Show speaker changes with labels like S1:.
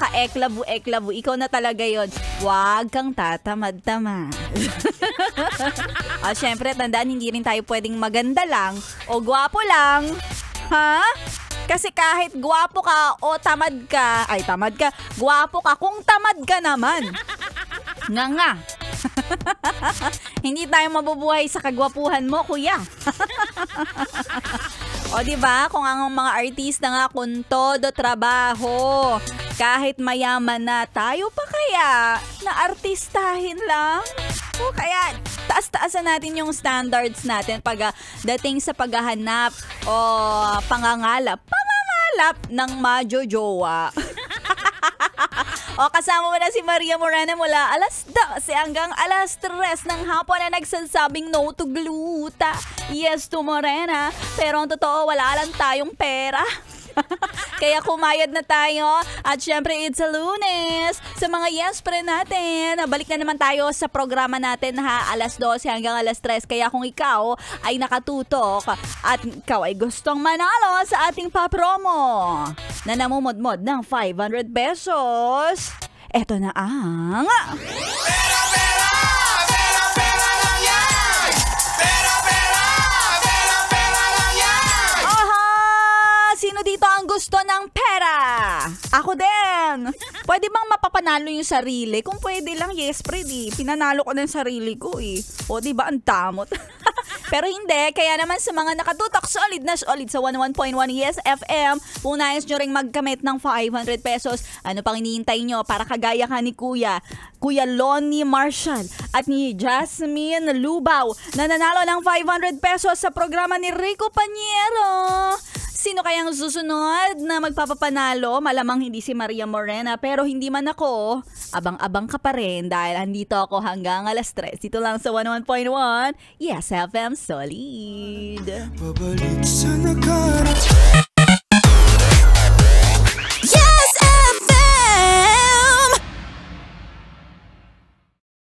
S1: ka-eklabu-eklabu. Ikaw na talaga yon. Huwag kang tatamad-tamad. Syempre, tandaan, hindi rin tayo pwedeng maganda lang o gwapo lang. Ha? Kasi kahit gwapo ka o tamad ka, gwapo ka kung tamad ka naman. Nga. Hindi tayo mabubuhay sa kagwapuhan mo, kuya. O diba, kung ang mga artista nga kung todo trabaho, kahit mayaman na, tayo pa kaya na artistahin lang? O kaya taas-taasan natin yung standards natin pag dating sa paghahanap o pangangalap ng majojowa. O kasama mo na si Maria Morena mula alas 12 hanggang alas 3 ng hapon na nagsasabing no to gluta, yes to Morena. Pero ang totoo, wala lang tayong pera. Kaya kumayad na tayo. At syempre, it's a Lunes. Sa mga yes pre natin, balik na naman tayo sa programa natin ha, alas 12 hanggang alas 3. Kaya kung ikaw ay nakatutok at ikaw ay gustong manalo sa ating pa-promo na namumodmod ng 500 pesos, eto na ang... Sino dito ang gusto ng pera? Ako din. Pwede bang mapapanalo yung sarili? Kung pwede lang, yes, pwede. Pinanalo ko ng sarili ko eh. O, diba, ang tamot. Pero hindi, kaya naman sa mga nakatutok, solid na solid sa 101.1 Yes FM, punayos nyo ring magkamit ng 500 pesos. Ano pang iniintay nyo para kagaya ka ni Kuya Lonnie Marshall at ni Jasmine Lubaw na nanalo ng 500 pesos sa programa ni Rico Paniero. Sino kayang susunod na magpapapanalo? Malamang hindi si Maria Morena, pero hindi man ako. Abang-abang ka pa rin dahil andito ako hanggang alas 3. Dito lang sa 101.1 Yes FM Solid.
S2: Pabalik sa nakaraan.